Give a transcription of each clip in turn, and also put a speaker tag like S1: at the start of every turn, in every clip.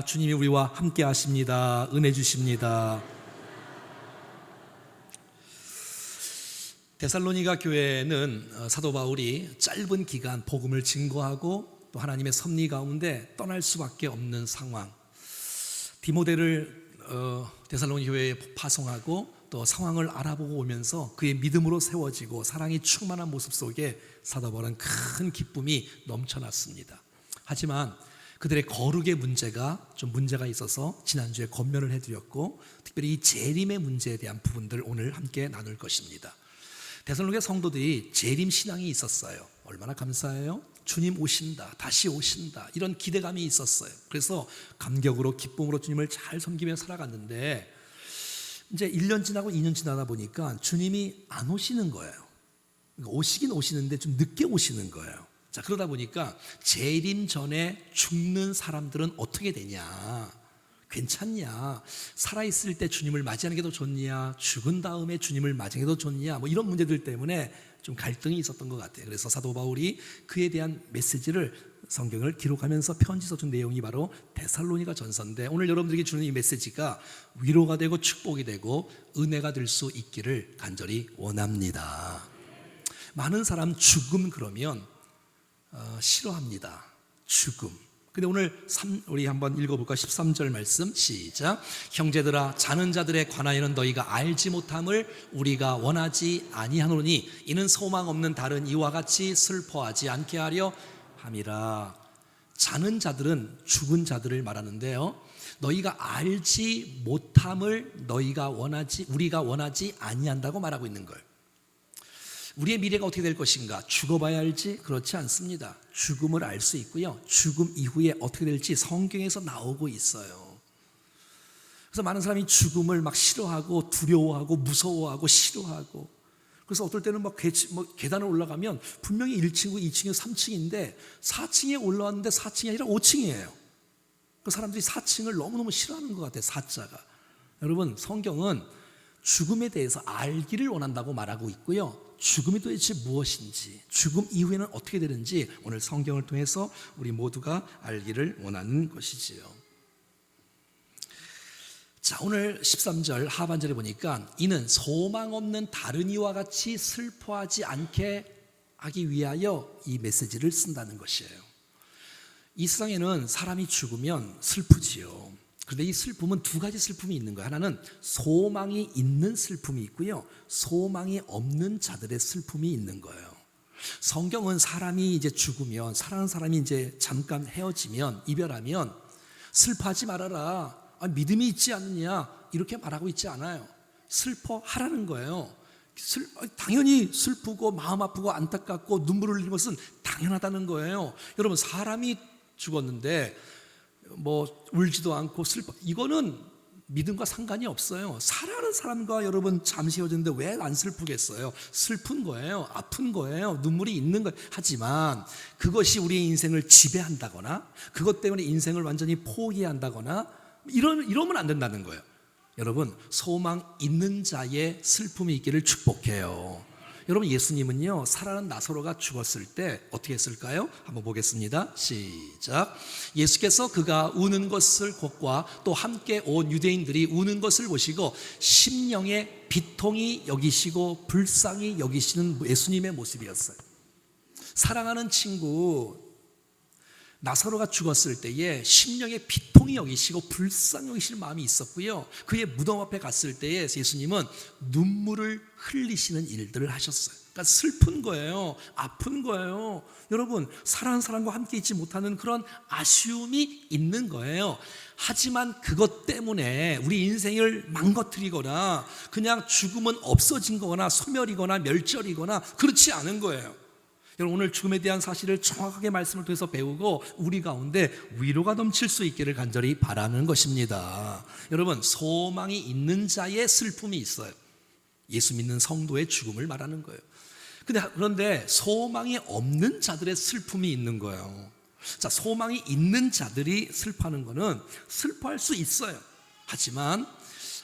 S1: 주님이 우리와 함께 하십니다. 은혜 주십니다. 데살로니가 교회는 사도 바울이 짧은 기간 복음을 증거하고 또 하나님의 섭리 가운데 떠날 수밖에 없는 상황, 디모데를 데살로니 교회에 파송하고 또 상황을 알아보고 오면서 그의 믿음으로 세워지고 사랑이 충만한 모습 속에 사도 바울은 큰 기쁨이 넘쳐났습니다. 하지만 그들의 거룩의 문제가 있어서 지난주에 권면을 해드렸고, 특별히 이 재림의 문제에 대한 부분들 오늘 함께 나눌 것입니다. 데살로니가 성도들이 재림 신앙이 있었어요. 얼마나 감사해요. 주님 오신다, 다시 오신다, 이런 기대감이 있었어요. 그래서 감격으로 기쁨으로 주님을 잘 섬기며 살아갔는데, 이제 1년 지나고 2년 지나다 보니까 주님이 안 오시는 거예요. 오시긴 오시는데 좀 늦게 오시는 거예요. 자, 그러다 보니까 재림 전에 죽는 사람들은 어떻게 되냐? 괜찮냐? 살아있을 때 주님을 맞이하는 게 더 좋냐? 죽은 다음에 주님을 맞이하는 게 더 좋냐? 이런 문제들 때문에 좀 갈등이 있었던 것 같아요. 그래서 사도 바울이 그에 대한 메시지를 성경을 기록하면서 편지 써준 내용이 바로 데살로니가 전서인데, 오늘 여러분들에게 주는 이 메시지가 위로가 되고 축복이 되고 은혜가 될 수 있기를 간절히 원합니다. 많은 사람 죽음 그러면 싫어합니다. 죽음. 근데 오늘 우리 한번 읽어볼까? 13절 말씀 시작. 형제들아, 자는 자들에 관하여는 너희가 알지 못함을 우리가 원하지 아니하노니 이는 소망 없는 다른 이와 같이 슬퍼하지 않게 하려 함이라. 자는 자들은 죽은 자들을 말하는데요, 너희가 알지 못함을 우리가 원하지 아니한다고 말하고 있는 거예요. 우리의 미래가 어떻게 될 것인가? 죽어봐야 알지? 그렇지 않습니다. 죽음을 알 수 있고요, 죽음 이후에 어떻게 될지 성경에서 나오고 있어요. 그래서 많은 사람이 죽음을 막 싫어하고 두려워하고 무서워하고 싫어하고, 그래서 어떨 때는 막 계단을 올라가면 분명히 1층이고 2층이고 3층인데 4층에 올라왔는데 4층이 아니라 5층이에요. 그 사람들이 4층을 너무너무 싫어하는 것 같아요. 4자가. 여러분, 성경은 죽음에 대해서 알기를 원한다고 말하고 있고요, 죽음이 도대체 무엇인지, 죽음 이후에는 어떻게 되는지 오늘 성경을 통해서 우리 모두가 알기를 원하는 것이지요. 자, 오늘 13절 하반절에 보니까 이는 소망 없는 다른 이와 같이 슬퍼하지 않게 하기 위하여 이 메시지를 쓴다는 것이에요. 이 세상에는 사람이 죽으면 슬프지요. 그런데 이 슬픔은 두 가지 슬픔이 있는 거예요. 하나는 소망이 있는 슬픔이 있고요, 소망이 없는 자들의 슬픔이 있는 거예요. 성경은 사람이 이제 죽으면, 사랑하는 사람이 이제 잠깐 헤어지면, 이별하면 슬퍼하지 말아라, 믿음이 있지 않느냐, 이렇게 말하고 있지 않아요. 슬퍼하라는 거예요. 당연히 슬프고 마음 아프고 안타깝고 눈물을 흘리는 것은 당연하다는 거예요. 여러분, 사람이 죽었는데 울지도 않고 이거는 믿음과 상관이 없어요. 사랑하는 사람과 여러분 잠시 헤어졌는데 왜 안 슬프겠어요? 슬픈 거예요. 아픈 거예요. 눈물이 있는 거예요. 하지만 그것이 우리의 인생을 지배한다거나 그것 때문에 인생을 완전히 포기한다거나 이러면 안 된다는 거예요. 여러분, 소망 있는 자의 슬픔이 있기를 축복해요. 여러분, 예수님은요, 사랑하는 나사로가 죽었을 때 어떻게 했을까요? 한번 보겠습니다. 시작. 예수께서 그가 우는 것을 곧과 또 함께 온 유대인들이 우는 것을 보시고 심령에 비통히 여기시고 불쌍히 여기시는 예수님의 모습이었어요. 사랑하는 친구 나사로가 죽었을 때에 심령에 비통히 여기시고 불쌍히 여기시는 마음이 있었고요, 그의 무덤 앞에 갔을 때에 예수님은 눈물을 흘리시는 일들을 하셨어요. 그러니까 슬픈 거예요. 아픈 거예요. 여러분, 사랑하는 사람과 함께 있지 못하는 그런 아쉬움이 있는 거예요. 하지만 그것 때문에 우리 인생을 망가뜨리거나 그냥 죽음은 없어진 거거나 소멸이거나 멸절이거나 그렇지 않은 거예요. 여러분, 오늘 죽음에 대한 사실을 정확하게 말씀을 통해서 배우고 우리 가운데 위로가 넘칠 수 있기를 간절히 바라는 것입니다. 여러분, 소망이 있는 자의 슬픔이 있어요. 예수 믿는 성도의 죽음을 말하는 거예요. 그런데 소망이 없는 자들의 슬픔이 있는 거예요. 자, 소망이 있는 자들이 슬퍼하는 거는 슬퍼할 수 있어요. 하지만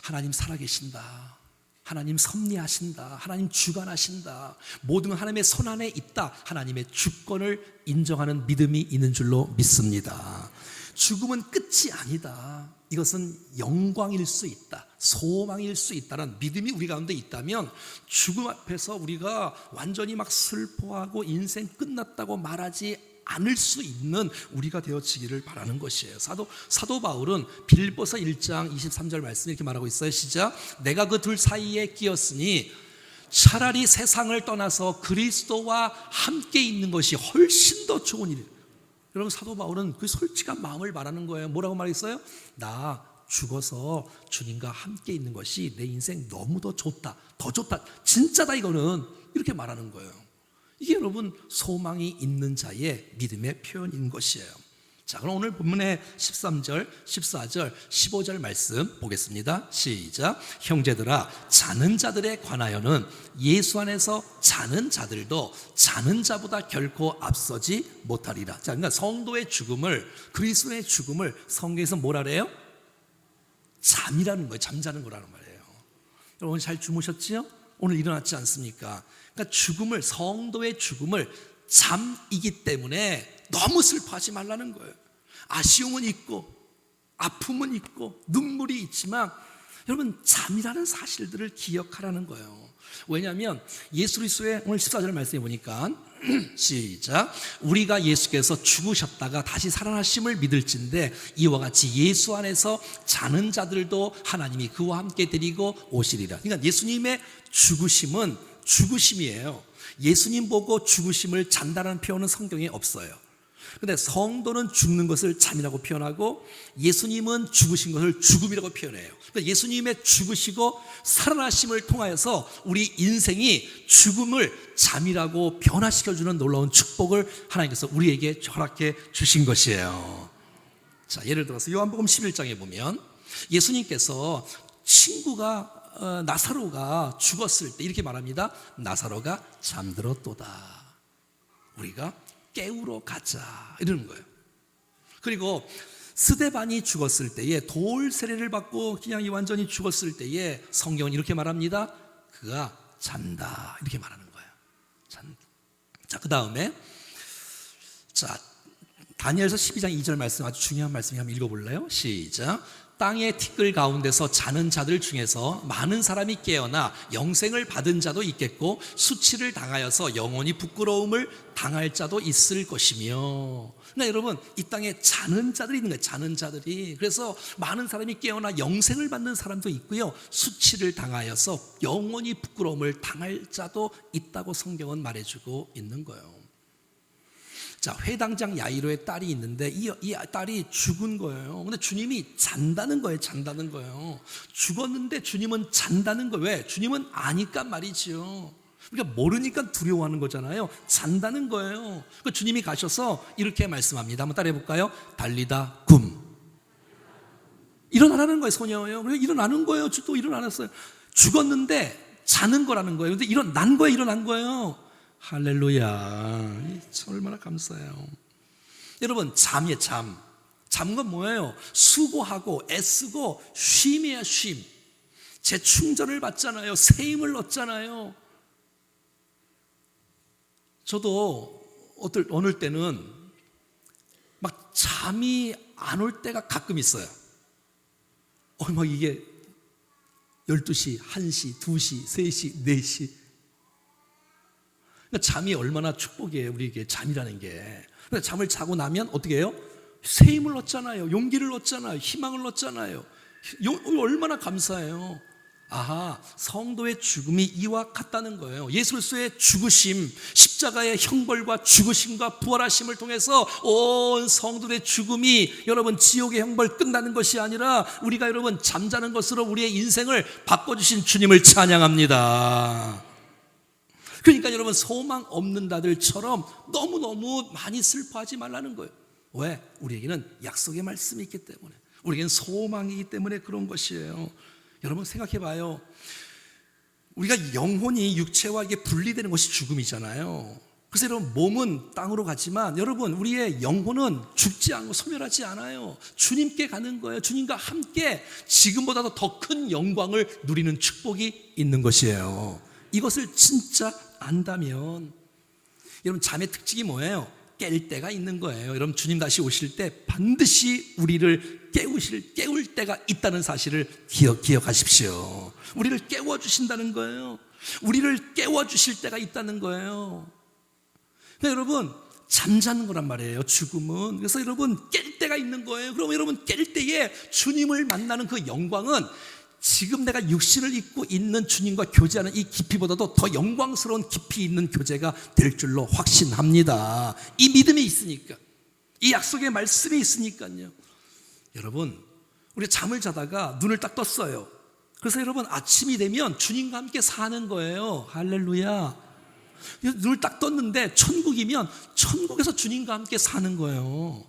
S1: 하나님 살아계신다, 하나님 섭리하신다, 하나님 주관하신다, 모든 하나님의 손안에 있다, 하나님의 주권을 인정하는 믿음이 있는 줄로 믿습니다. 죽음은 끝이 아니다. 이것은 영광일 수 있다, 소망일 수 있다는 믿음이 우리 가운데 있다면 죽음 앞에서 우리가 완전히 막 슬퍼하고 인생 끝났다고 말하지 않을 수 있는 우리가 되어지기를 바라는 것이에요. 사도 바울은 빌립보서 1장 23절 말씀 이렇게 말하고 있어요. 시작. 내가 그 둘 사이에 끼었으니 차라리 세상을 떠나서 그리스도와 함께 있는 것이 훨씬 더 좋은 일이에요. 여러분, 사도 바울은 그 솔직한 마음을 말하는 거예요. 뭐라고 말했어요? 나 죽어서 주님과 함께 있는 것이 내 인생 너무 더 좋다, 더 좋다, 진짜다, 이거는. 이렇게 말하는 거예요. 이게 여러분 소망이 있는 자의 믿음의 표현인 것이에요. 자, 그럼 오늘 본문의 13절, 14절, 15절 말씀 보겠습니다. 시작. 형제들아, 자는 자들에 관하여는 예수 안에서 자는 자들도 자는 자보다 결코 앞서지 못하리라. 자, 그러니까 성도의 죽음을, 그리스도의 죽음을 성경에서 뭐라 그래요? 잠이라는 거예요. 잠자는 거라는 말이에요. 여러분 잘 주무셨지요? 오늘 일어났지 않습니까? 그러니까 죽음을, 성도의 죽음을 잠이기 때문에 너무 슬퍼하지 말라는 거예요. 아쉬움은 있고 아픔은 있고 눈물이 있지만 여러분 잠이라는 사실들을 기억하라는 거예요. 왜냐하면 예수 그리스도의 오늘 14절 말씀해 보니까 시작. 우리가 예수께서 죽으셨다가 다시 살아나심을 믿을진데 이와 같이 예수 안에서 자는 자들도 하나님이 그와 함께 데리고 오시리라. 그러니까 예수님의 죽으심은 죽으심이에요. 예수님 보고 죽으심을 잔다라는 표현은 성경에 없어요. 그런데 성도는 죽는 것을 잠이라고 표현하고 예수님은 죽으신 것을 죽음이라고 표현해요. 그러니까 예수님의 죽으시고 살아나심을 통하여서 우리 인생이 죽음을 잠이라고 변화시켜주는 놀라운 축복을 하나님께서 우리에게 허락해 주신 것이에요. 자, 예를 들어서 요한복음 11장에 보면 예수님께서 친구가 나사로가 죽었을 때 이렇게 말합니다. 나사로가 잠들었도다. 우리가 깨우러 가자, 이러는 거예요. 그리고 스데반이 죽었을 때에 돌 세례를 받고 그냥 완전히 죽었을 때에 성경은 이렇게 말합니다. 그가 잔다, 이렇게 말하는 거예요. 잔다. 자, 그 다음에 다니엘서 12장 2절 말씀, 아주 중요한 말씀이 한번 읽어볼래요? 시작. 땅의 티끌 가운데서 자는 자들 중에서 많은 사람이 깨어나 영생을 받은 자도 있겠고 수치를 당하여서 영원히 부끄러움을 당할 자도 있을 것이며. 그러니까 여러분 이 땅에 자는 자들이 있는 거예요. 자는 자들이. 그래서 많은 사람이 깨어나 영생을 받는 사람도 있고요, 수치를 당하여서 영원히 부끄러움을 당할 자도 있다고 성경은 말해주고 있는 거예요. 자, 회당장 야이로의 딸이 있는데 이 딸이 죽은 거예요. 근데 주님이 잔다는 거예요. 잔다는 거예요. 죽었는데 주님은 잔다는 거예요. 왜? 주님은 아니까 말이죠. 그러니까 모르니까 두려워하는 거잖아요. 잔다는 거예요. 그러니까 주님이 가셔서 이렇게 말씀합니다. 한번 따라해 볼까요? 달리다 굼. 일어나라는 거예요. 소녀예요. 그래서 일어나는 거예요. 또 일어났어요. 죽었는데 자는 거라는 거예요. 근데 일어난 거예요. 일어난 거예요. 할렐루야. 얼마나 감사해요. 여러분 잠이에요. 잠은 뭐예요? 수고하고 애쓰고 쉼이에요. 쉼. 재충전을 받잖아요. 새 힘을 얻잖아요. 저도 어느 때는 막 잠이 안 올 때가 가끔 있어요. 막 이게 12시, 1시, 2시, 3시, 4시. 그러니까 잠이 얼마나 축복이에요, 우리에게 잠이라는 게. 그러니까 잠을 자고 나면 어떻게 해요? 새 힘을 얻잖아요. 용기를 얻잖아요. 희망을 얻잖아요. 얼마나 감사해요. 아하, 성도의 죽음이 이와 같다는 거예요. 예수 그리스도의 죽으심, 십자가의 형벌과 죽으심과 부활하심을 통해서 온 성도의 죽음이 여러분 지옥의 형벌 끝나는 것이 아니라 우리가 여러분 잠자는 것으로 우리의 인생을 바꿔주신 주님을 찬양합니다. 그러니까 여러분 소망 없는 자들처럼 너무너무 많이 슬퍼하지 말라는 거예요. 왜? 우리에게는 약속의 말씀이 있기 때문에, 우리에게는 소망이기 때문에 그런 것이에요. 여러분 생각해 봐요. 우리가 영혼이 육체와 이게 분리되는 것이 죽음이잖아요. 그래서 여러분 몸은 땅으로 가지만 여러분 우리의 영혼은 죽지 않고 소멸하지 않아요. 주님께 가는 거예요. 주님과 함께 지금보다도 더 큰 영광을 누리는 축복이 있는 것이에요. 이것을 진짜 안다면 여러분 잠의 특징이 뭐예요? 깰 때가 있는 거예요. 여러분, 주님 다시 오실 때 반드시 우리를 깨울 때가 있다는 사실을 기억하십시오. 우리를 깨워주신다는 거예요. 우리를 깨워주실 때가 있다는 거예요. 근데 여러분, 잠자는 거란 말이에요, 죽음은. 그래서 여러분, 깰 때가 있는 거예요. 그럼 여러분, 깰 때에 주님을 만나는 그 영광은 지금 내가 육신을 입고 있는 주님과 교제하는 이 깊이보다도 더 영광스러운 깊이 있는 교제가 될 줄로 확신합니다. 이 믿음이 있으니까, 이 약속의 말씀이 있으니까요. 여러분, 우리 잠을 자다가 눈을 딱 떴어요. 그래서 여러분, 아침이 되면 주님과 함께 사는 거예요. 할렐루야. 눈을 딱 떴는데 천국이면 천국에서 주님과 함께 사는 거예요.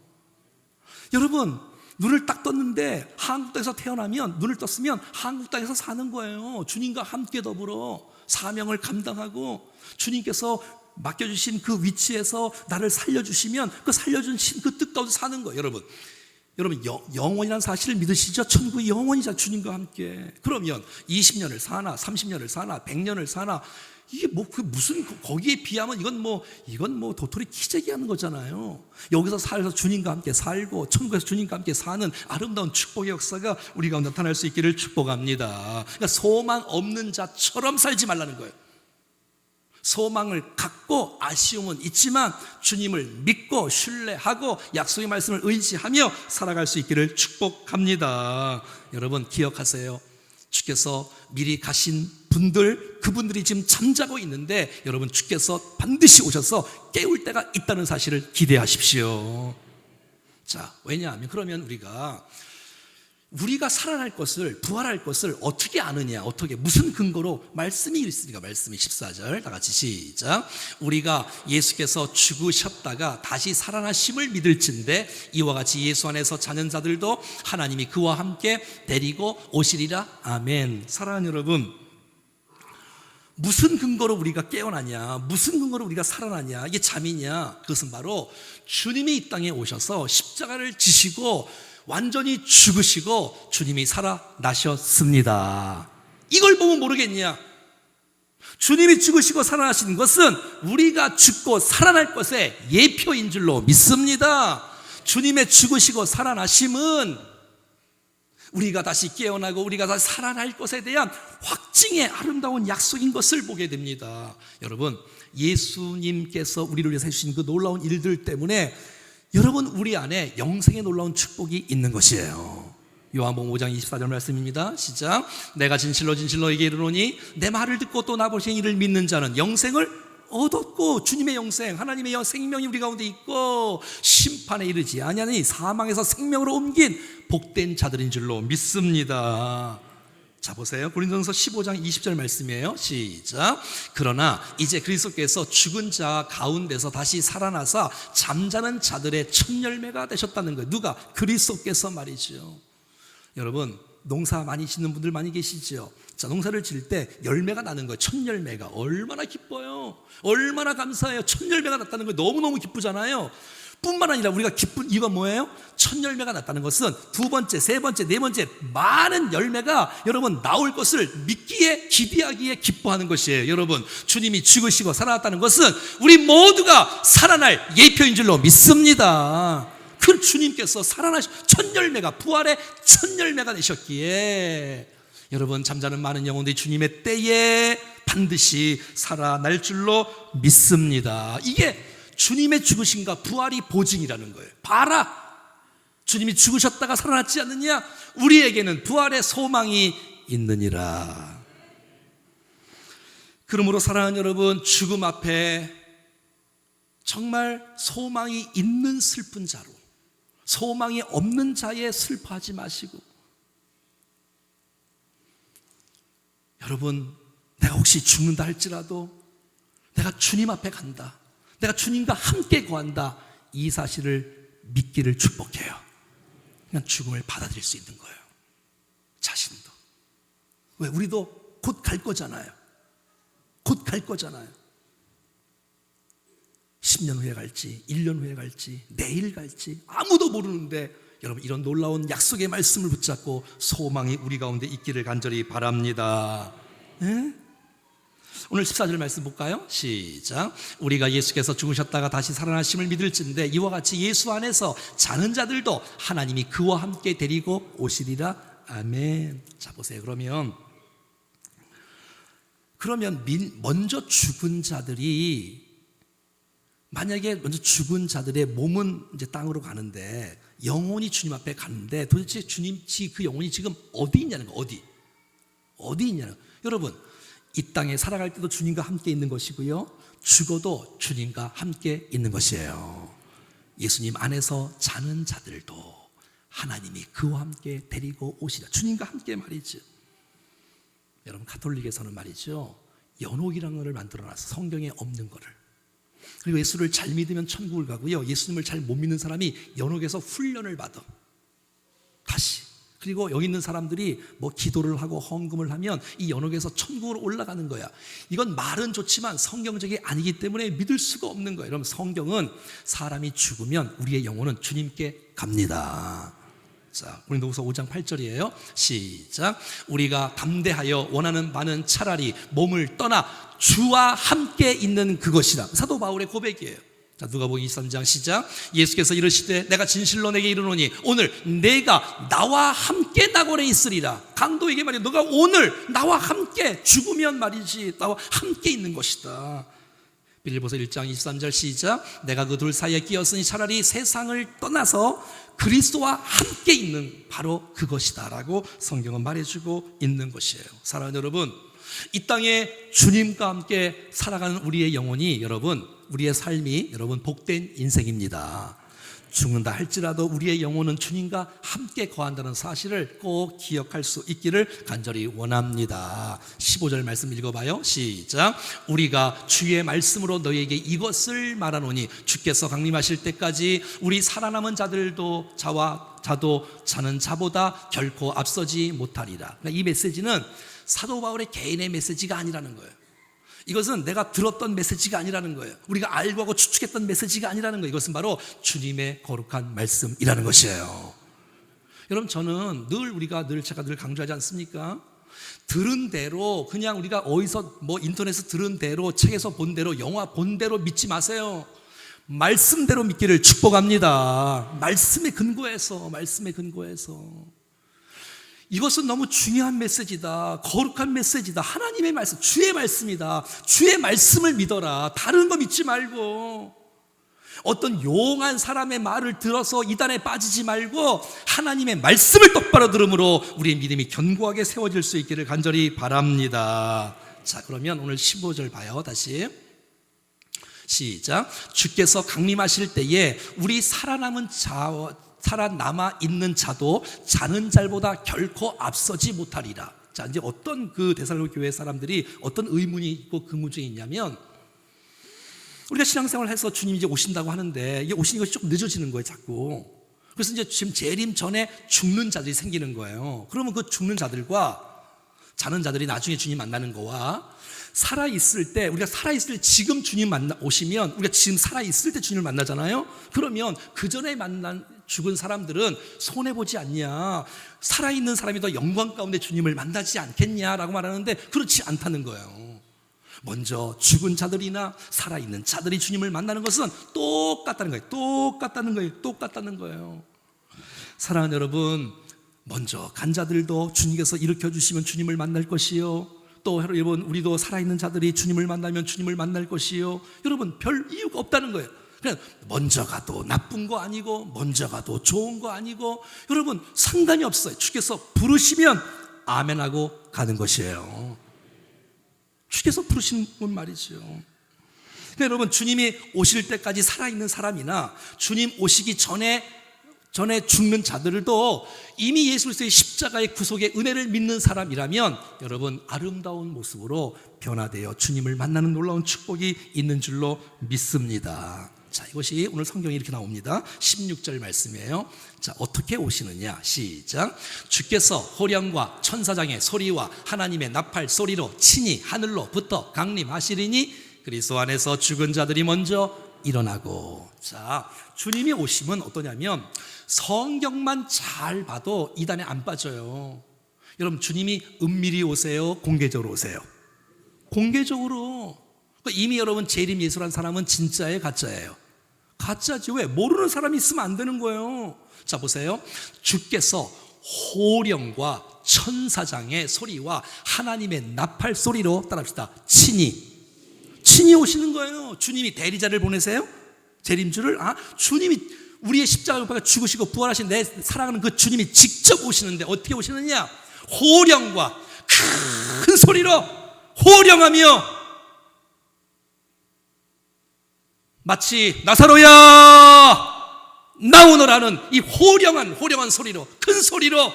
S1: 여러분, 눈을 딱 떴는데 한국 땅에서 태어나면, 눈을 떴으면 한국 땅에서 사는 거예요. 주님과 함께 더불어 사명을 감당하고 주님께서 맡겨주신 그 위치에서 나를 살려주시면 그 살려주신 그 뜻 가운데 사는 거예요. 여러분, 영원이라는 사실을 믿으시죠? 천국이 영원이자 주님과 함께. 그러면 20년을 사나 30년을 사나 100년을 사나 이게 무슨 거기에 비하면 이건 뭐 도토리 키재기 하는 거잖아요. 여기서 살아서 주님과 함께 살고 천국에서 주님과 함께 사는 아름다운 축복의 역사가 우리 가운데 나타날 수 있기를 축복합니다. 그러니까 소망 없는 자처럼 살지 말라는 거예요. 소망을 갖고 아쉬움은 있지만 주님을 믿고 신뢰하고 약속의 말씀을 의지하며 살아갈 수 있기를 축복합니다. 여러분, 기억하세요. 주께서 미리 가신 분들, 그분들이 지금 잠자고 있는데 여러분, 주께서 반드시 오셔서 깨울 때가 있다는 사실을 기대하십시오. 자, 왜냐하면 그러면 우리가 살아날 것을, 부활할 것을 어떻게 아느냐, 무슨 근거로? 말씀이 있으니까. 말씀이 14절 다 같이 시작. 우리가 예수께서 죽으셨다가 다시 살아나심을 믿을진대 이와 같이 예수 안에서 자는 자들도 하나님이 그와 함께 데리고 오시리라. 아멘. 사랑하는 여러분, 무슨 근거로 우리가 깨어나냐, 무슨 근거로 우리가 살아나냐, 이게 잠이냐? 그것은 바로 주님이 이 땅에 오셔서 십자가를 지시고 완전히 죽으시고 주님이 살아나셨습니다. 이걸 보면 모르겠냐? 주님이 죽으시고 살아나신 것은 우리가 죽고 살아날 것의 예표인 줄로 믿습니다. 주님의 죽으시고 살아나심은 우리가 다시 깨어나고 우리가 다시 살아날 것에 대한 확증의 아름다운 약속인 것을 보게 됩니다. 여러분, 예수님께서 우리를 위해서 해주신 그 놀라운 일들 때문에 여러분, 우리 안에 영생의 놀라운 축복이 있는 것이에요. 요한복음 5장 24절 말씀입니다. 시작. 내가 진실로 너에게 이르노니 내 말을 듣고 또 나보신 이를 믿는 자는 영생을 얻었고, 주님의 영생, 하나님의 생명이 우리 가운데 있고 심판에 이르지 아니하니 사망에서 생명으로 옮긴 복된 자들인 줄로 믿습니다. 자, 보세요. 고린도전서 15장 20절 말씀이에요. 시작. 그러나 이제 그리스도께서 죽은 자 가운데서 다시 살아나사 잠자는 자들의 첫 열매가 되셨다는 거예요. 누가? 그리스도께서 말이죠. 여러분, 농사 많이 짓는 분들 많이 계시죠? 자, 농사를 지을 때 열매가 나는 거예요. 첫 열매가. 얼마나 기뻐요. 얼마나 감사해요. 첫 열매가 났다는 거 너무너무 기쁘잖아요. 뿐만 아니라 우리가 기쁜 이유가 뭐예요? 첫 열매가 났다는 것은 두 번째, 세 번째, 네 번째 많은 열매가 여러분 나올 것을 믿기에, 기대하기에 기뻐하는 것이에요. 여러분, 주님이 죽으시고 살아났다는 것은 우리 모두가 살아날 예표인 줄로 믿습니다. 그 주님께서 살아나신 첫 열매가, 부활의 첫 열매가 되셨기에 여러분, 잠자는 많은 영혼들이 주님의 때에 반드시 살아날 줄로 믿습니다. 이게 주님의 죽으심과 부활이 보증이라는 거예요. 봐라, 주님이 죽으셨다가 살아났지 않느냐? 우리에게는 부활의 소망이 있느니라. 그러므로 사랑하는 여러분, 죽음 앞에 정말 소망이 있는 슬픈 자로, 소망이 없는 자에 슬퍼하지 마시고, 여러분, 내가 혹시 죽는다 할지라도 내가 주님 앞에 간다, 내가 주님과 함께 거한다, 이 사실을 믿기를 축복해요. 그냥 죽음을 받아들일 수 있는 거예요. 자신도. 왜? 우리도 곧 갈 거잖아요. 곧 갈 거잖아요. 10년 후에 갈지, 1년 후에 갈지, 내일 갈지 아무도 모르는데 여러분, 이런 놀라운 약속의 말씀을 붙잡고 소망이 우리 가운데 있기를 간절히 바랍니다. 네? 오늘 14절 말씀 볼까요? 시작. 우리가 예수께서 죽으셨다가 다시 살아나심을 믿을진데 이와 같이 예수 안에서 자는 자들도 하나님이 그와 함께 데리고 오시리라. 아멘. 자, 보세요. 그러면 먼저 죽은 자들이, 만약에 먼저 죽은 자들의 몸은 이제 땅으로 가는데 영혼이 주님 앞에 가는데, 도대체 주님 그 영혼이 지금 어디 있냐는 거. 어디 있냐는 거. 여러분, 이 땅에 살아갈 때도 주님과 함께 있는 것이고요, 죽어도 주님과 함께 있는 것이에요. 예수님 안에서 자는 자들도 하나님이 그와 함께 데리고 오시라. 주님과 함께 말이죠. 여러분, 가톨릭에서는 말이죠, 연옥이라는 것을 만들어놨어. 성경에 없는 거를. 그리고 예수를 잘 믿으면 천국을 가고요, 예수님을 잘 못 믿는 사람이 연옥에서 훈련을 받아. 다시. 그리고 여기 있는 사람들이 뭐 기도를 하고 헌금을 하면 이 연옥에서 천국으로 올라가는 거야. 이건 말은 좋지만 성경적이 아니기 때문에 믿을 수가 없는 거예요. 여러분, 성경은 사람이 죽으면 우리의 영혼은 주님께 갑니다. 자, 고린도후서 5장 8절이에요. 시작. 우리가 담대하여 원하는 바는 차라리 몸을 떠나 주와 함께 있는 그것이라. 사도 바울의 고백이에요. 자, 누가복음 23장 시작. 예수께서 이르시되 내가 진실로 내게 이르노니 오늘 내가 나와 함께 나골에 있으리라. 강도에게 말이야, 너가 오늘 나와 함께, 죽으면 말이지 나와 함께 있는 것이다. 빌립보서 1장 23절 시작. 내가 그 둘 사이에 끼었으니 차라리 세상을 떠나서 그리스도와 함께 있는 바로 그것이다 라고 성경은 말해주고 있는 것이에요. 사랑하는 여러분, 이 땅에 주님과 함께 살아가는 우리의 영혼이, 여러분, 우리의 삶이 여러분 복된 인생입니다. 죽는다 할지라도 우리의 영혼은 주님과 함께 거한다는 사실을 꼭 기억할 수 있기를 간절히 원합니다. 15절 말씀 읽어봐요. 시작. 우리가 주의 말씀으로 너희에게 이것을 말하노니 주께서 강림하실 때까지 우리 살아남은 자들도 자는 자보다 결코 앞서지 못하리라. 그러니까 이 메시지는 사도 바울의 개인의 메시지가 아니라는 거예요. 이것은 내가 들었던 메시지가 아니라는 거예요. 우리가 알고 하고 추측했던 메시지가 아니라는 거예요. 이것은 바로 주님의 거룩한 말씀이라는 것이에요. 여러분, 저는 제가 늘 강조하지 않습니까? 들은 대로, 그냥 우리가 어디서 인터넷에서 들은 대로, 책에서 본 대로, 영화 본 대로 믿지 마세요. 말씀대로 믿기를 축복합니다. 말씀에 근거해서. 이것은 너무 중요한 메시지다. 거룩한 메시지다. 하나님의 말씀, 주의 말씀이다. 주의 말씀을 믿어라. 다른 거 믿지 말고, 어떤 용한 사람의 말을 들어서 이단에 빠지지 말고 하나님의 말씀을 똑바로 들음으로 우리의 믿음이 견고하게 세워질 수 있기를 간절히 바랍니다. 자, 그러면 오늘 15절 봐요. 다시 시작. 주께서 강림하실 때에 우리 살아남아 있는 자도 자는 자보다 결코 앞서지 못하리라. 자, 이제 어떤 그 데살로니가 교회 사람들이 어떤 의문이 있고 근무중이 있냐면, 우리가 신앙생활을 해서 주님이 이제 오신다고 하는데 이게 오시는 것이 조금 늦어지는 거예요, 자꾸. 그래서 이제 지금 재림 전에 죽는 자들이 생기는 거예요. 그러면 그 죽는 자들과 자는 자들이 나중에 주님 만나는 거와 살아있을 때, 우리가 살아있을 때 지금 주님 오시면 우리가 지금 살아있을 때 주님을 만나잖아요. 그러면 그 전에 죽은 사람들은 손해보지 않냐, 살아있는 사람이 더 영광 가운데 주님을 만나지 않겠냐라고 말하는데, 그렇지 않다는 거예요. 먼저 죽은 자들이나 살아있는 자들이 주님을 만나는 것은 똑같다는 거예요. 사랑하는 여러분, 먼저 간 자들도 주님께서 일으켜주시면 주님을 만날 것이요, 또 여러분, 우리도 살아있는 자들이 주님을 만나면 주님을 만날 것이요. 여러분, 별 이유가 없다는 거예요. 그냥 먼저 가도 나쁜 거 아니고 먼저 가도 좋은 거 아니고, 여러분 상관이 없어요. 주께서 부르시면 아멘하고 가는 것이에요. 주께서 부르시는 분 말이죠. 그러니까 여러분, 주님이 오실 때까지 살아있는 사람이나 주님 오시기 전에 죽는 자들도 이미 예수 그리스도의 십자가의 구속의 은혜를 믿는 사람이라면 여러분, 아름다운 모습으로 변화되어 주님을 만나는 놀라운 축복이 있는 줄로 믿습니다. 자, 이것이 오늘 성경에 이렇게 나옵니다. 16절 말씀이에요. 자, 어떻게 오시느냐? 시작. 주께서 호령과 천사장의 소리와 하나님의 나팔 소리로 친히 하늘로부터 강림하시리니 그리스도 안에서 죽은 자들이 먼저 일어나고. 자, 주님이 오시면 어떠냐면 성경만 잘 봐도 이단에 안 빠져요. 여러분, 주님이 은밀히 오세요? 공개적으로 오세요? 공개적으로. 이미 여러분 재림 예수란 사람은 진짜예요, 가짜예요? 가짜지. 왜? 모르는 사람이 있으면 안 되는 거예요. 자, 보세요. 주께서 호령과 천사장의 소리와 하나님의 나팔 소리로, 따라합시다, 친히 오시는 거예요. 주님이 대리자를 보내세요? 재림주를. 주님이 우리의 십자가를 받아 죽으시고 부활하신 내 사랑하는 그 주님이 직접 오시는데 어떻게 오시느냐? 호령과 큰 소리로 호령하며, 마치 나사로야 나오너라는 이 호령한 소리로, 큰 소리로,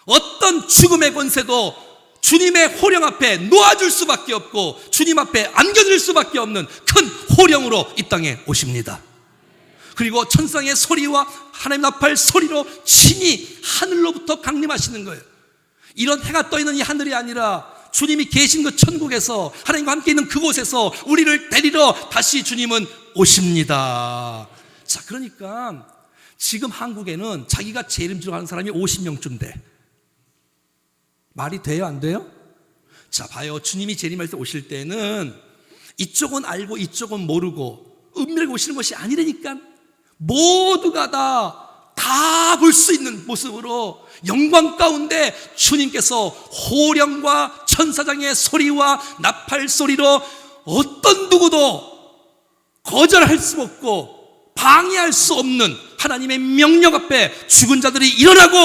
S1: 어떤 죽음의 권세도 주님의 호령 앞에 놓아줄 수밖에 없고 주님 앞에 안겨줄 수밖에 없는 큰 호령으로 이 땅에 오십니다. 그리고 천상의 소리와 하나님 나팔 소리로 친히 하늘로부터 강림하시는 거예요. 이런 해가 떠있는 이 하늘이 아니라 주님이 계신 그 천국에서 하나님과 함께 있는 그곳에서 우리를 데리러 다시 주님은 오십니다. 자, 그러니까 지금 한국에는 자기가 재림주로 가는 사람이 50명쯤 돼. 말이 돼요, 안 돼요? 자, 봐요. 주님이 재림할 때 오실 때는 이쪽은 알고 이쪽은 모르고 은밀하게 오시는 것이 아니라니까. 모두가 다 볼 수 있는 모습으로 영광 가운데 주님께서 호령과 천사장의 소리와 나팔 소리로 어떤 누구도 거절할 수 없고 방해할 수 없는 하나님의 명령 앞에 죽은 자들이 일어나고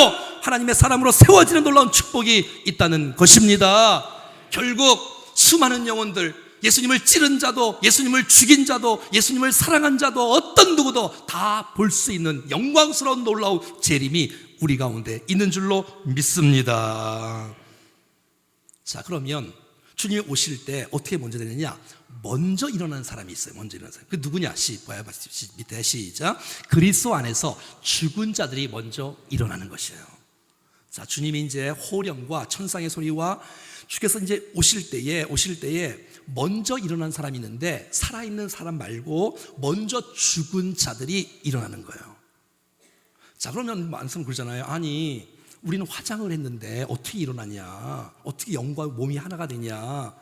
S1: 하나님의 사람으로 세워지는 놀라운 축복이 있다는 것입니다. 결국 수많은 영혼들, 예수님을 찌른 자도, 예수님을 죽인 자도, 예수님을 사랑한 자도, 어떤 누구도 다 볼 수 있는 영광스러운 놀라운 재림이 우리 가운데 있는 줄로 믿습니다. 자, 그러면 주님이 오실 때 어떻게 먼저 되느냐? 먼저 일어나는 사람이 있어요. 먼저 일어나는 사람. 그 누구냐? 밑에 시작. 그리스도 안에서 죽은 자들이 먼저 일어나는 것이에요. 자, 주님이 이제 호령과 천상의 소리와 주께서 이제 오실 때에 먼저 일어난 사람이 있는데, 살아있는 사람 말고 먼저 죽은 자들이 일어나는 거예요. 자, 그러면 말씀 그러잖아요. 아니, 우리는 화장을 했는데 어떻게 일어나냐? 어떻게 영과 몸이 하나가 되냐?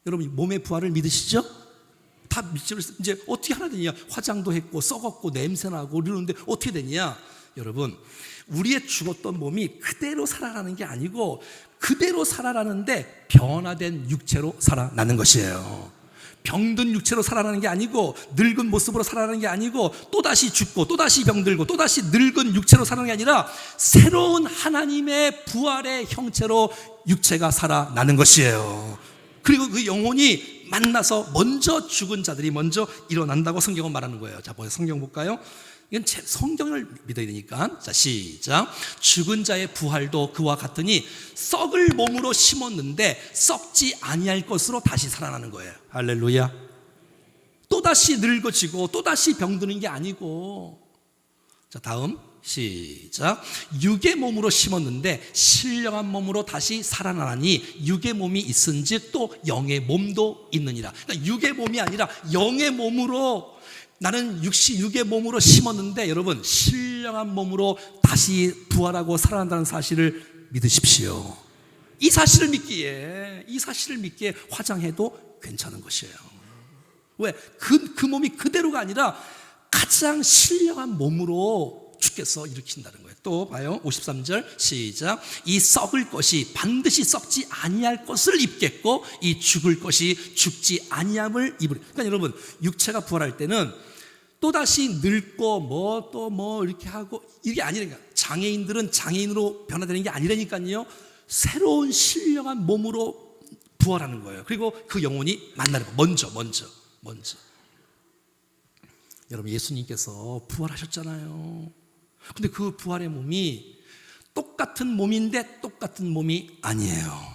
S1: 여러분, 몸의 부활을 믿으시죠? 다 믿죠? 이제 어떻게 하나 되냐? 화장도 했고 썩었고 냄새나고 이러는데 어떻게 되냐? 여러분, 우리의 죽었던 몸이 그대로 살아나는 게 아니고 그대로 살아나는데 변화된 육체로 살아나는 것이에요. 병든 육체로 살아나는 게 아니고, 늙은 모습으로 살아나는 게 아니고, 또다시 죽고 또다시 병들고 또다시 늙은 육체로 살아나는 게 아니라 새로운 하나님의 부활의 형체로 육체가 살아나는 것이에요. 그리고 그 영혼이 만나서 먼저 죽은 자들이 먼저 일어난다고 성경은 말하는 거예요. 자, 성경 볼까요? 이건 성경을 믿어야 되니까. 자, 시작. 죽은 자의 부활도 그와 같으니 썩을 몸으로 심었는데 썩지 아니할 것으로 다시 살아나는 거예요. 할렐루야. 또다시 늙어지고 또다시 병드는 게 아니고. 자, 다음 시작. 육의 몸으로 심었는데 신령한 몸으로 다시 살아나니 육의 몸이 있은즉 또 영의 몸도 있느니라. 그러니까 육의 몸이 아니라 영의 몸으로, 나는 육의 몸으로 심었는데 여러분, 신령한 몸으로 다시 부활하고 살아난다는 사실을 믿으십시오. 이 사실을 믿기에 화장해도 괜찮은 것이에요. 왜? 그 몸이 그대로가 아니라 가장 신령한 몸으로 주께서 일으킨다는 거예요. 또 봐요. 53절 시작. 이 썩을 것이 반드시 썩지 아니할 것을 입겠고 이 죽을 것이 죽지 아니함을 입으리. 그러니까 여러분, 육체가 부활할 때는 또다시 늙고 또 이렇게 하고 이게 아니라니까. 장애인들은 장애인으로 변화되는 게 아니라니까요. 새로운 신령한 몸으로 부활하는 거예요. 그리고 그 영혼이 만나는 거. 먼저. 여러분, 예수님께서 부활하셨잖아요. 근데 그 부활의 몸이 똑같은 몸인데 똑같은 몸이 아니에요.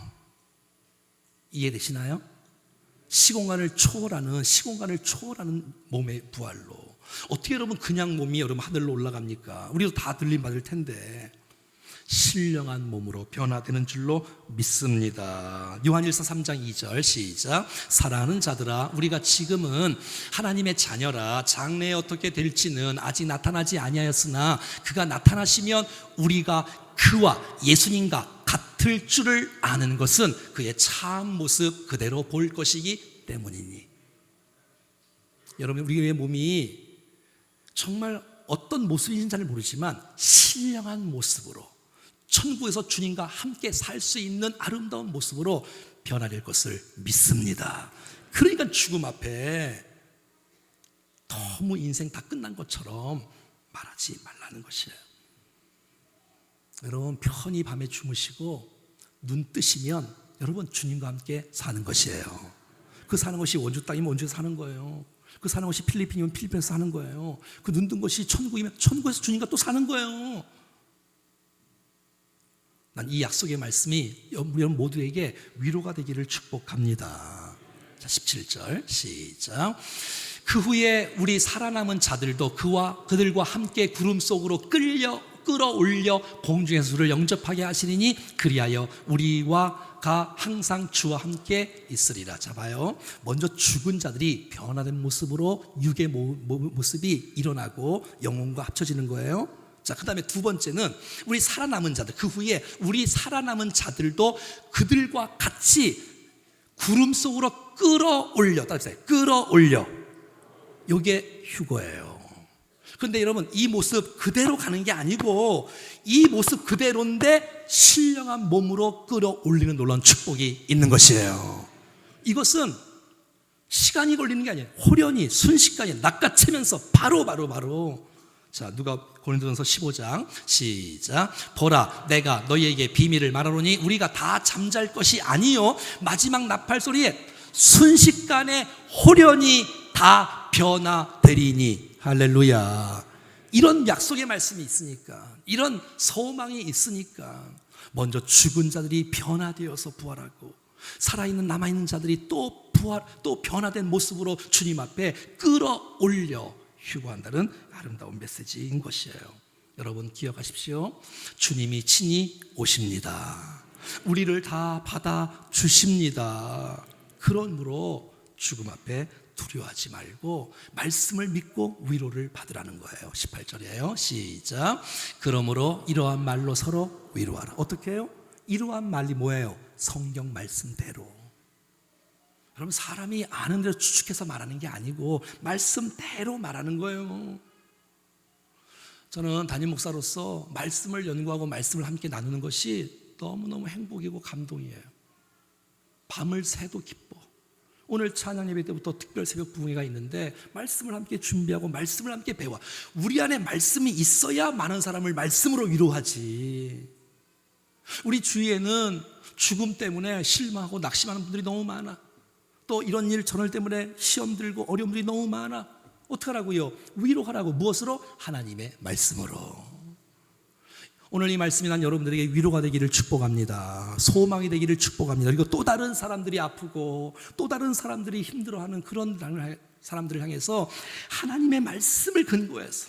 S1: 이해되시나요? 시공간을 초월하는 몸의 부활로. 어떻게 여러분 그냥 몸이 여러분 하늘로 올라갑니까? 우리도 다 들림 받을 텐데 신령한 몸으로 변화되는 줄로 믿습니다. 요한일서 3장 2절 시작. 사랑하는 자들아, 우리가 지금은 하나님의 자녀라. 장래에 어떻게 될지는 아직 나타나지 아니하였으나 그가 나타나시면 우리가 그와 예수님과 같을 줄을 아는 것은 그의 참 모습 그대로 볼 것이기 때문이니. 여러분, 우리의 몸이 정말 어떤 모습인지는 잘 모르지만 신령한 모습으로 천국에서 주님과 함께 살 수 있는 아름다운 모습으로 변화될 것을 믿습니다. 그러니까 죽음 앞에 너무 인생 다 끝난 것처럼 말하지 말라는 것이에요. 여러분, 편히 밤에 주무시고 눈 뜨시면 여러분 주님과 함께 사는 것이에요. 그 사는 것이 원주 땅이면 원주에서 사는 거예요. 그 사는 것이 필리핀이면 필리핀에서 사는 거예요. 그 눈 뜬 것이 천국이면 천국에서 주님과 또 사는 거예요. 난 이 약속의 말씀이 여러분 모두에게 위로가 되기를 축복합니다. 자, 17절 시작. 그 후에 우리 살아남은 자들도 그들과 함께 구름 속으로 끌어올려 공중에서 주를 영접하게 하시리니 그리하여 우리가 항상 주와 함께 있으리라. 자, 봐요. 먼저 죽은 자들이 변화된 모습으로 육의 모습이 일어나고 영혼과 합쳐지는 거예요. 자, 그 다음에 두 번째는 우리 살아남은 자들, 그 후에 우리 살아남은 자들도 그들과 같이 구름 속으로 끌어올려. 따라해보세요. 끌어올려. 이게 휴거예요. 그런데 여러분, 이 모습 그대로 가는 게 아니고 이 모습 그대로인데 신령한 몸으로 끌어올리는 놀라운 축복이 있는 것이에요. 이것은 시간이 걸리는 게 아니에요. 호련히 순식간에 낚아채면서 바로. 자, 누가 고린도전서 15장 시작. 보라, 내가 너희에게 비밀을 말하노니 우리가 다 잠잘 것이 아니요 마지막 나팔 소리에 순식간에 호련히 다 변화되리니. 할렐루야. 이런 약속의 말씀이 있으니까, 이런 소망이 있으니까 먼저 죽은 자들이 변화되어서 부활하고 살아있는 남아있는 자들이 또 변화된 모습으로 주님 앞에 끌어올려 휴거한다는 아름다운 메시지인 것이에요. 여러분 기억하십시오. 주님이 친히 오십니다. 우리를 다 받아 주십니다. 그러므로 죽음 앞에 두려워하지 말고 말씀을 믿고 위로를 받으라는 거예요. 18절이에요. 시작. 그러므로 이러한 말로 서로 위로하라. 어떻게 해요? 이러한 말이 뭐예요? 성경 말씀대로. 여러분, 사람이 아는 대로 추측해서 말하는 게 아니고 말씀대로 말하는 거예요. 저는 담임 목사로서 말씀을 연구하고 말씀을 함께 나누는 것이 너무너무 행복이고 감동이에요. 밤을 새도 기뻐. 오늘 찬양 예배 때부터 특별 새벽 부흥회가 있는데 말씀을 함께 준비하고 말씀을 함께 배워. 우리 안에 말씀이 있어야 많은 사람을 말씀으로 위로하지. 우리 주위에는 죽음 때문에 실망하고 낙심하는 분들이 너무 많아. 또 이런 일 저런 일 때문에 시험 들고 어려움들이 너무 많아. 어떡하라고요? 위로하라고. 무엇으로? 하나님의 말씀으로. 오늘 이 말씀이 난 여러분들에게 위로가 되기를 축복합니다. 소망이 되기를 축복합니다. 그리고 또 다른 사람들이 아프고 또 다른 사람들이 힘들어하는 그런 사람들을 향해서 하나님의 말씀을 근거해서,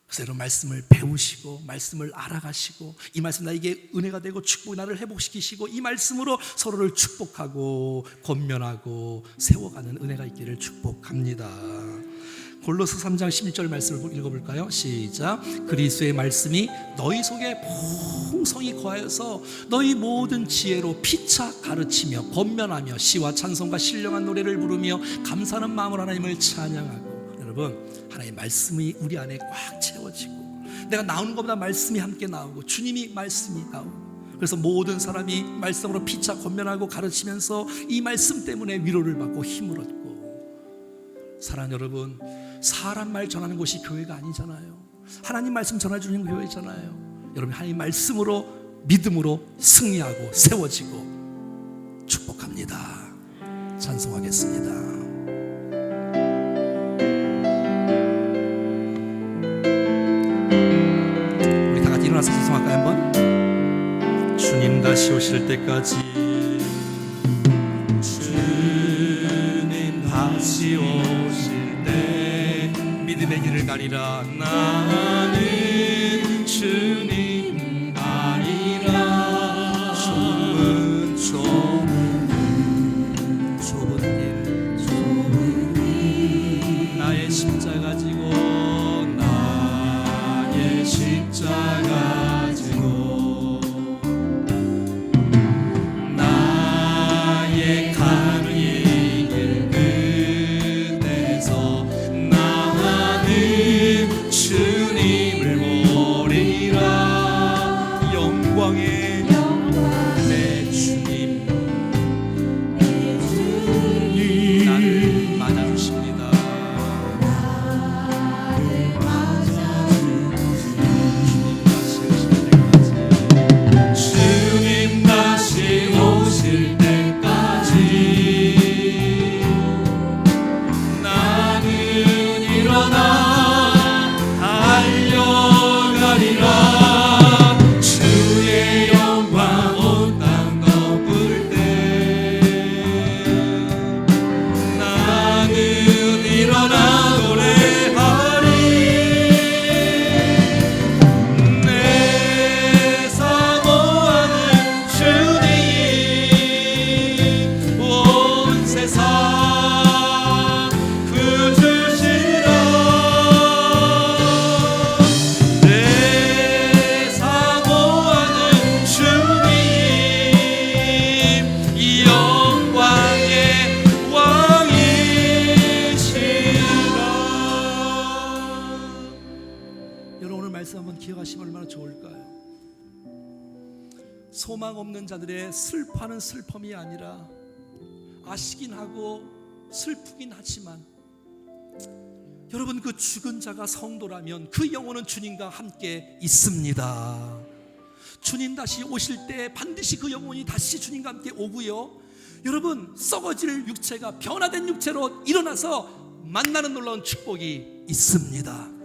S1: 그래서 여러분 말씀을 배우시고 말씀을 알아가시고 이 말씀 나에게 은혜가 되고 축복, 나를 회복시키시고 이 말씀으로 서로를 축복하고 권면하고 세워가는 은혜가 있기를 축복합니다. 골로새 3장 16절 말씀을 읽어볼까요? 시작. 그리스도의 말씀이 너희 속에 풍성히 거하여서 너희 모든 지혜로 피차 가르치며 권면하며 시와 찬송과 신령한 노래를 부르며 감사하는 마음으로 하나님을 찬양하고. 여러분, 하나님의 말씀이 우리 안에 꽉 채워지고 내가 나오는 것보다 말씀이 함께 나오고 주님이 말씀이 나오고, 그래서 모든 사람이 말씀으로 피차 권면하고 가르치면서 이 말씀 때문에 위로를 받고 힘을 얻고. 사랑하는 여러분, 사람 말 전하는 곳이 교회가 아니잖아요. 하나님 말씀 전해주는 교회잖아요. 여러분, 하나님 말씀으로 믿음으로 승리하고 세워지고 축복합니다. 찬송하겠습니다. 우리 다 같이 일어나서 찬송할까요? 한번. 주님 다시 오실 때까지, 주님 다시 오실 때 믿음의 길을 가리라. 나는 주님 가리라. 좁은 길 나의 십자가 지고 나의 십자가 지고 여러분 오늘 말씀 한번 기억하시면 얼마나 좋을까요? 소망 없는 자들의 슬퍼하는 슬픔이 아니라 아시긴 하고 슬프긴 하지만 여러분 그 죽은 자가 성도라면 그 영혼은 주님과 함께 있습니다. 주님 다시 오실 때 반드시 그 영혼이 다시 주님과 함께 오고요, 여러분 썩어질 육체가 변화된 육체로 일어나서 만나는 놀라운 축복이 있습니다.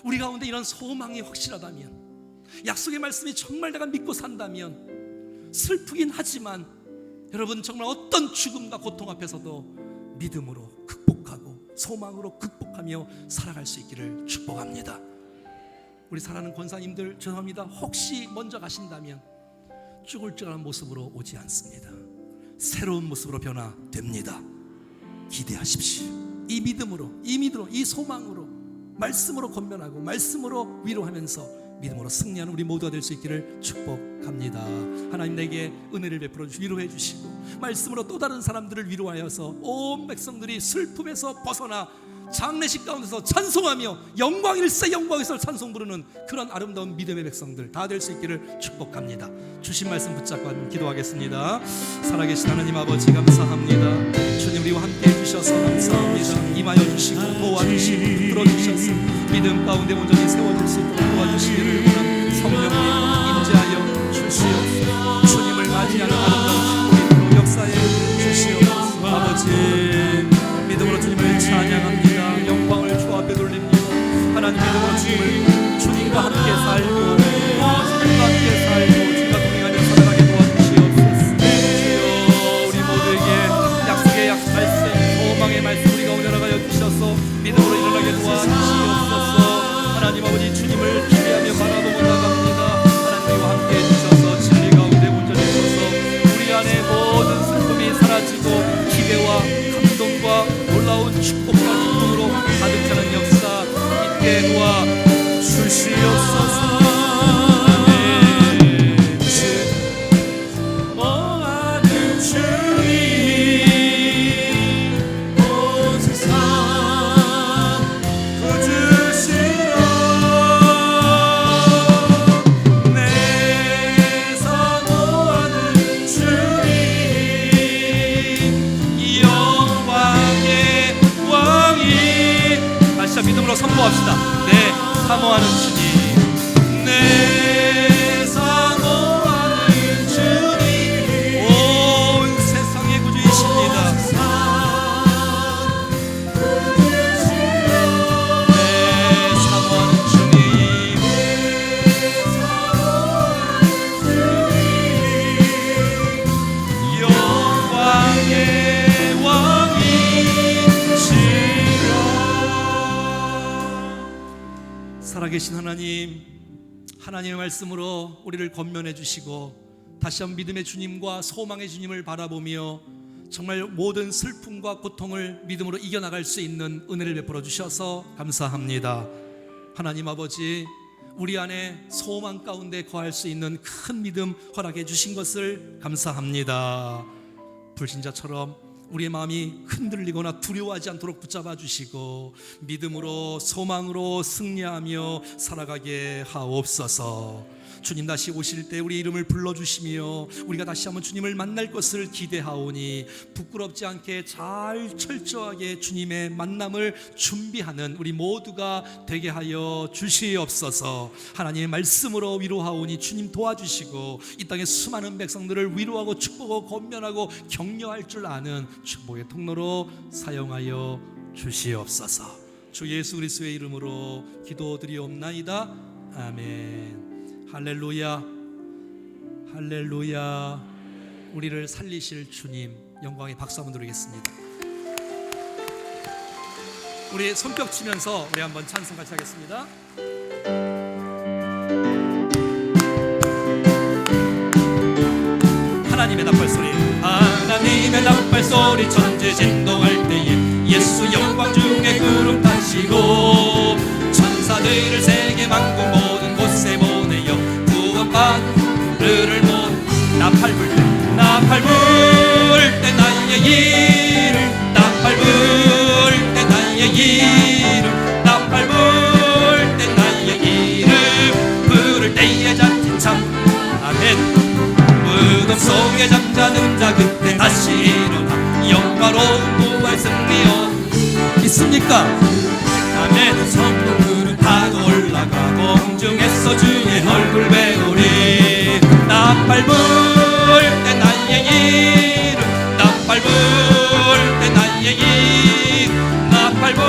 S1: 우리 가운데 이런 소망이 확실하다면, 약속의 말씀이 정말 내가 믿고 산다면, 슬프긴 하지만 여러분 정말 어떤 죽음과 고통 앞에서도 믿음으로 극복하고 소망으로 극복하며 살아갈 수 있기를 축복합니다. 우리 사랑하는 권사님들 죄송합니다. 혹시 먼저 가신다면 죽을 줄 아는 모습으로 오지 않습니다. 새로운 모습으로 변화됩니다. 기대하십시오. 이 믿음으로, 이 소망으로, 말씀으로 권면하고 말씀으로 위로하면서 믿음으로 승리하는 우리 모두가 될 수 있기를 축복합니다. 하나님 내게 은혜를 베풀어 주시고 위로해 주시고 말씀으로 또 다른 사람들을 위로하여서 온 백성들이 슬픔에서 벗어나 장례식 가운데서 찬송하며 영광일세 영광일세 찬송 부르는 그런 아름다운 믿음의 백성들 다 될 수 있기를 축복합니다. 주신 말씀 붙잡고 기도하겠습니다. 살아계신 하나님 아버지 감사합니다. 주님 우리와 함께 해주셔서 감사합니다. 임하여 주시고 도와주시고 이끌어주셔서 믿음 가운데 온전히 세워질 수 있도록 도와주시기를 원합니다. 성령님 임재하여 주시옵소서. 주님을 맞이하는 아름다운 축복으로 역사해 주시옵소서. 아버지 믿음으로 주님을 찬양합니다. 영광을 주 앞에 돌립니다. 하나님 믿음으로 주님과 함께 살고 주님과 함께 살고 주님과 동행하며 살아가게 도와주시옵소서. 주여 우리 모두에게 약속의 말씀, 소망의 말씀 우리 가운데 나가여 주셔서 믿음으로 일어나게 도와주시옵소서. 하나님 아버지 주님을 기대하며 바라보고 나갑니다. 하나님과 함께 해주셔서 진리 가운데 온전히 서서 우리 안에 모든 슬픔이 사라지고 기대와 감동과 놀라운 축복과 기쁨으로 가득 차는 역사 있게 도와주시옵소서. 믿음으로 선포합시다. 내 사모하는 주님, 내 사모하는 주님, 온 세상의 구주이십니다. 내 사모하는 주님, 영광의 왕이시라. 살아계신 하나님, 하나님의 말씀으로 우리를 권면해 주시고 다시 한번 믿음의 주님과 소망의 주님을 바라보며 정말 모든 슬픔과 고통을 믿음으로 이겨나갈 수 있는 은혜를 베풀어 주셔서 감사합니다. 하나님 아버지, 우리 안에 소망 가운데 거할 수 있는 큰 믿음 허락해 주신 것을 감사합니다. 불신자처럼 우리의 마음이 흔들리거나 두려워하지 않도록 붙잡아 주시고 믿음으로 소망으로 승리하며 살아가게 하옵소서. 주님 다시 오실 때 우리 이름을 불러주시며 우리가 다시 한번 주님을 만날 것을 기대하오니 부끄럽지 않게 잘 철저하게 주님의 만남을 준비하는 우리 모두가 되게 하여 주시옵소서. 하나님의 말씀으로 위로하오니 주님 도와주시고 이 땅의 수많은 백성들을 위로하고 축복하고 권면하고 격려할 줄 아는 축복의 통로로 사용하여 주시옵소서. 주 예수 그리스도의 이름으로 기도드리옵나이다. 아멘. 할렐루야, 할렐루야. 우리를 살리실 주님 영광의 박수 한번 드리겠습니다. 우리 손뼉 치면서 우리 한번 찬송 같이 하겠습니다. 하나님의 나팔소리, 하나님의 나팔소리 천지 진동할 때에 예수 영광 중에 구름 타시고 천사들을 세계 만국 모든 곳에 보내어 구원받은 그를 모두 나팔 불 때, 나팔 불 때 나의 이름, 나팔 불 때 나의 이름, 나팔 불 때 믿습니다.
S2: 아멘. 성도들은 타고 올라가 공중에서 주의 얼굴 배우리. 나팔 불 때 나의 이름, 나팔 불 때 나의 이름, 나팔 불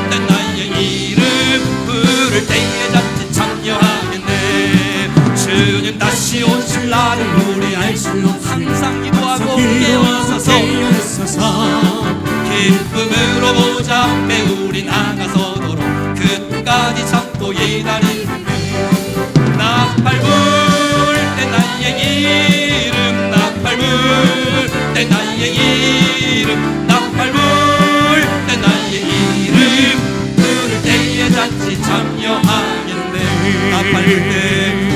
S2: 때 나의 이름 부를 때에 잔치 참여하겠네. 주님 다시 오실 날을 우리 알 수 없으니 항상 기도하고 깨어서서 기쁨으로 보좌 앞에 우리 나가서도록 끝까지 참고 기다리네. 나팔 불 때 나의 이름, 나팔 불 때 나의 이름, 나팔 불 때 나의 이름 부를 때에 잔치 참여하겠네. 나팔 불 때,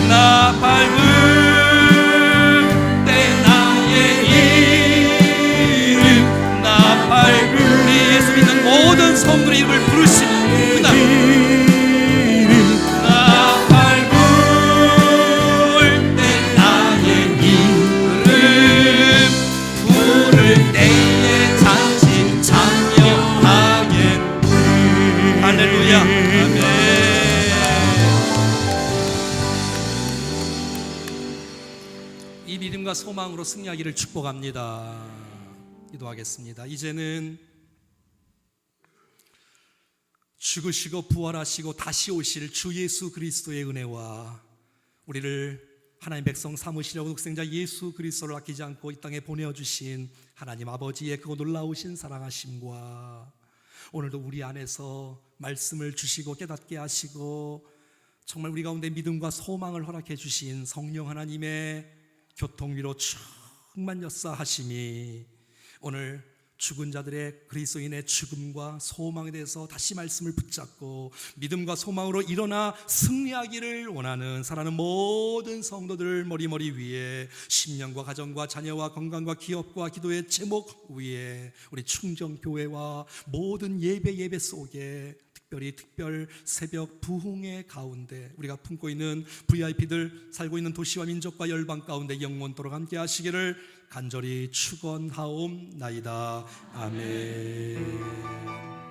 S2: 나팔 불 때 나의 이름, 나팔 불. 우리 예수 믿는 모든 성도의 이름을 부르시는 그날 나팔 불 때 나의 이름 부를 때에 잔치 참여하겠네. 할렐루야. 아멘.
S1: 이 믿음과 소망으로 승리하기를 축복합니다. 기도하겠습니다. 이제는 죽으시고 부활하시고 다시 오실 주 예수 그리스도의 은혜와 우리를 하나님 백성 삼으시려고 독생자 예수 그리스도를 아끼지 않고 이 땅에 보내어주신 하나님 아버지의 그 놀라우신 사랑하심과 오늘도 우리 안에서 말씀을 주시고 깨닫게 하시고 정말 우리 가운데 믿음과 소망을 허락해 주신 성령 하나님의 교통위로 충만 역사하심이 오늘 죽은 자들의 그리스도인의 죽음과 소망에 대해서 다시 말씀을 붙잡고 믿음과 소망으로 일어나 승리하기를 원하는 사랑하는 모든 성도들 머리 위에 심령과 가정과 자녀와 건강과 기업과 기도의 제목 위에 우리 충정교회와 모든 예배 속에 특별히 특별 새벽 부흥의 가운데 우리가 품고 있는 VIP들 살고 있는 도시와 민족과 열방 가운데 영원토록 함께 하시기를 간절히 축원하옵나이다. 아멘.